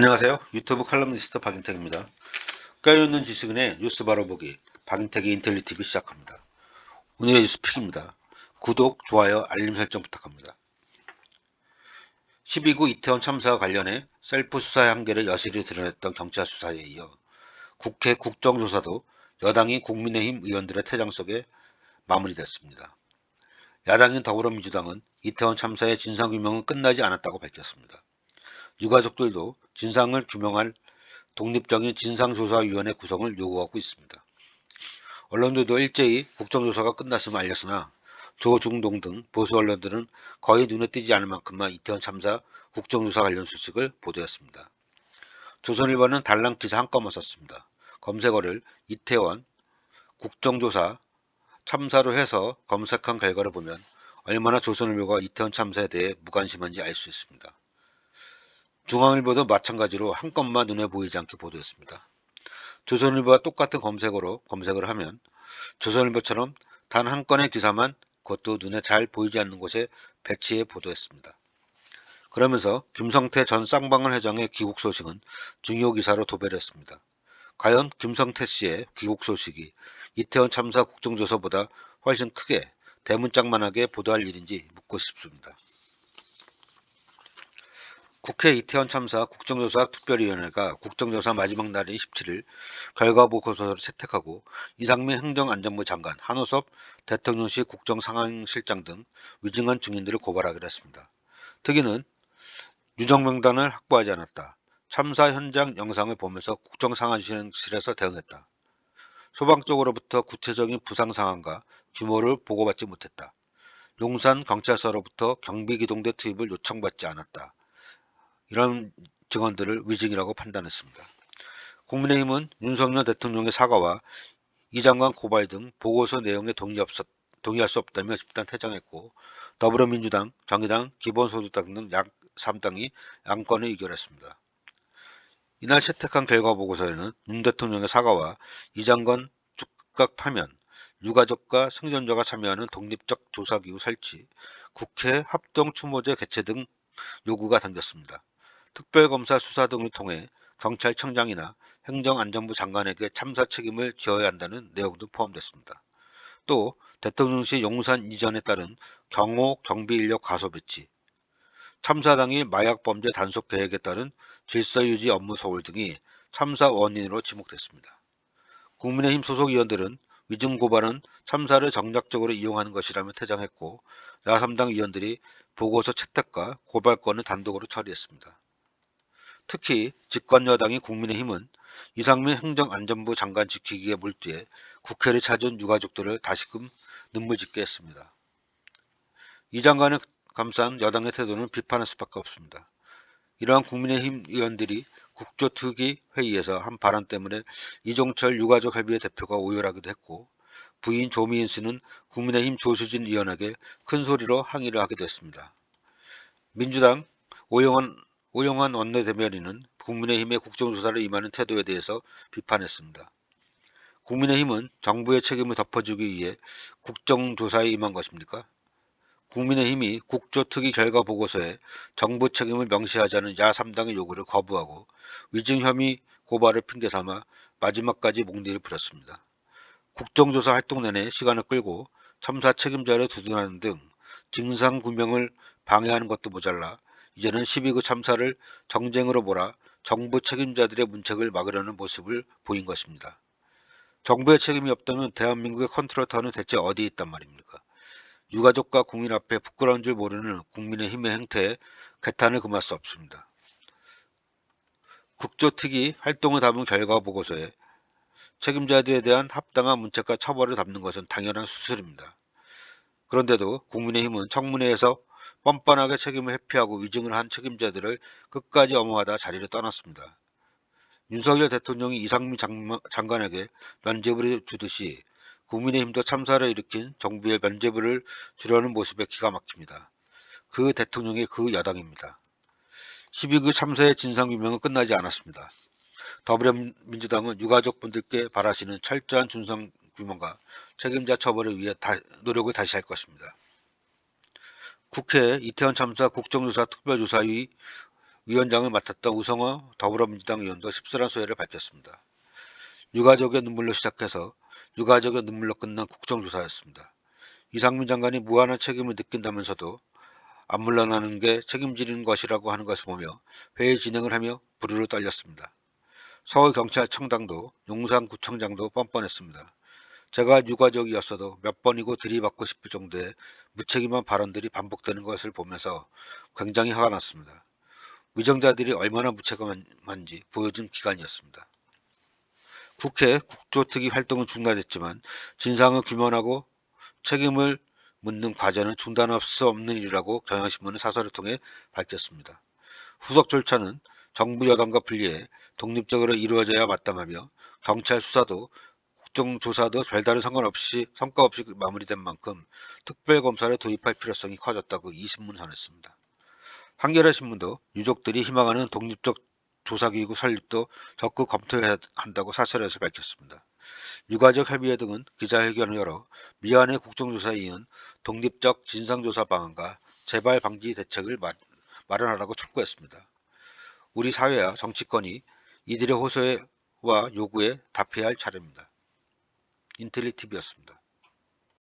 안녕하세요. 유튜브 칼럼니스트 박인택입니다. 깨어있는 지식인의 뉴스 바로보기 박인택의 인텔리티비 시작합니다. 오늘의 뉴스픽입니다. 구독, 좋아요, 알림 설정 부탁합니다. 12구 이태원 참사와 관련해 셀프 수사의 한계를 여실히 드러냈던 경찰 수사에 이어 국회 국정조사도 여당이 국민의힘 의원들의 퇴장 속에 마무리됐습니다. 야당인 더불어민주당은 이태원 참사의 진상규명은 끝나지 않았다고 밝혔습니다. 유가족들도 진상을 규명할 독립적인 진상조사위원회 구성을 요구하고 있습니다. 언론들도 일제히 국정조사가 끝났음을 알렸으나 조중동 등 보수 언론들은 거의 눈에 띄지 않을 만큼만 이태원 참사 국정조사 관련 소식을 보도했습니다. 조선일보는 달랑 기사 한 건만 썼습니다. 검색어를 이태원 국정조사 참사로 해서 검색한 결과를 보면 얼마나 조선일보가 이태원 참사에 대해 무관심한지 알 수 있습니다. 중앙일보도 마찬가지로 한 건만 눈에 보이지 않게 보도했습니다. 조선일보와 똑같은 검색어로 검색을 하면 조선일보처럼 단 한 건의 기사만 그것도 눈에 잘 보이지 않는 곳에 배치해 보도했습니다. 그러면서 김성태 전 쌍방울 회장의 귀국 소식은 중요 기사로 도배를 했습니다. 과연 김성태 씨의 귀국 소식이 이태원 참사 국정조사보다 훨씬 크게 대문짝만하게 보도할 일인지 묻고 싶습니다. 국회 이태원 참사 국정조사 특별위원회가 국정조사 마지막 날인 17일 결과보고서를 채택하고 이상민 행정안전부 장관, 한호섭 대통령실 국정상황실장 등 위증한 증인들을 고발하기로 했습니다. 특위는 유정명단을 확보하지 않았다. 참사 현장 영상을 보면서 국정상황실에서 대응했다. 소방 쪽으로부터 구체적인 부상 상황과 규모를 보고받지 못했다. 용산 경찰서로부터 경비기동대 투입을 요청받지 않았다. 이런 증언들을 위증이라고 판단했습니다. 국민의힘은 윤석열 대통령의 사과와 이 장관 고발 등 보고서 내용에 동의할 수 없다며 집단 퇴장했고, 더불어민주당, 정의당, 기본소득당 등 약 3당이 양권을 의결했습니다. 이날 채택한 결과 보고서에는 윤 대통령의 사과와 이 장관 즉각 파면, 유가족과 생존자가 참여하는 독립적 조사기구 설치, 국회 합동추모제 개최 등 요구가 담겼습니다. 특별검사 수사 등을 통해 경찰청장이나 행정안전부 장관에게 참사 책임을 지어야 한다는 내용도 포함됐습니다. 또 대통령실 용산 이전에 따른 경호 경비인력 과소 배치, 참사 당일 마약범죄 단속 계획에 따른 질서유지 업무 소홀 등이 참사 원인으로 지목됐습니다. 국민의힘 소속 의원들은 위증 고발은 참사를 정략적으로 이용하는 것이라며 퇴장했고, 야3당 의원들이 보고서 채택과 고발권을 단독으로 처리했습니다. 특히 집권여당인 국민의힘은 이상민 행정안전부 장관 지키기에 몰두해 국회를 찾은 유가족들을 다시금 눈물짓게 했습니다. 이 장관을 감싼 여당의 태도는 비판할 수밖에 없습니다. 이러한 국민의힘 의원들이 국조특위 회의에서 한 발언 때문에 이종철 유가족협의회 대표가 오열하기도 했고, 부인 조미인 씨는 국민의힘 조수진 의원에게 큰 소리로 항의를 하기도 했습니다. 민주당 오영환 원내대변인은 국민의힘의 국정조사를 임하는 태도에 대해서 비판했습니다. 국민의힘은 정부의 책임을 덮어주기 위해 국정조사에 임한 것입니까? 국민의힘이 국조특위 결과 보고서에 정부 책임을 명시하자는 야3당의 요구를 거부하고 위증 혐의 고발을 핑계삼아 마지막까지 몽디를 부렸습니다. 국정조사 활동 내내 시간을 끌고 참사 책임자를 두둔하는 등 진상규명을 방해하는 것도 모자라 이제는 12구 참사를 정쟁으로 몰아 정부 책임자들의 문책을 막으려는 모습을 보인 것입니다. 정부의 책임이 없다면 대한민국의 컨트롤타워는 대체 어디에 있단 말입니까? 유가족과 국민 앞에 부끄러운 줄 모르는 국민의힘의 행태에 개탄을 금할 수 없습니다. 국조특위 활동을 담은 결과 보고서에 책임자들에 대한 합당한 문책과 처벌을 담는 것은 당연한 수술입니다. 그런데도 국민의힘은 청문회에서 뻔뻔하게 책임을 회피하고 위증을 한 책임자들을 끝까지 엄호하다 자리를 떠났습니다. 윤석열 대통령이 이상민 장관에게 면죄부를 주듯이 국민의힘도 참사를 일으킨 정부의 면죄부를 주려는 모습에 기가 막힙니다. 그 대통령이 그 여당입니다. 12구 참사의 진상규명은 끝나지 않았습니다. 더불어민주당은 유가족분들께 바라시는 철저한 진상규명과 책임자 처벌을 위해 노력을 다시 할 것입니다. 국회 이태원 참사 국정조사 특별조사위 위원장을 맡았던 우성호 더불어민주당 의원도 씁쓸한 소회를 밝혔습니다. 유가족의 눈물로 시작해서 유가족의 눈물로 끝난 국정조사였습니다. 이상민 장관이 무한한 책임을 느낀다면서도 안 물러나는 게 책임지는 것이라고 하는 것을 보며 회의 진행을 하며 부르르 떨렸습니다. 서울경찰청장도 용산구청장도 뻔뻔했습니다. 제가 유가족이었어도 몇 번이고 들이받고 싶을 정도의 무책임한 발언들이 반복되는 것을 보면서 굉장히 화가 났습니다. 위정자들이 얼마나 무책임한지 보여준 기간이었습니다. 국회 국조특위 활동은 중단됐지만 진상을 규명하고 책임을 묻는 과제는 중단할 수 없는 일이라고 경향신문은 사설을 통해 밝혔습니다. 후속 절차는 정부 여당과 분리해 독립적으로 이루어져야 마땅하며 경찰 수사도 국정조사도 별다른 성과 없이 마무리된 만큼 특별검사를 도입할 필요성이 커졌다고 이 신문은 전했습니다. 한겨레 신문도 유족들이 희망하는 독립적 조사기구 설립도 적극 검토해야 한다고 사설에서 밝혔습니다. 유가족 협의회 등은 기자회견을 열어 미완의 국정조사에 이은 독립적 진상조사 방안과 재발 방지 대책을 마련하라고 촉구했습니다. 우리 사회와 정치권이 이들의 호소와 요구에 답해야 할 차례입니다. 인텔리TV였습니다.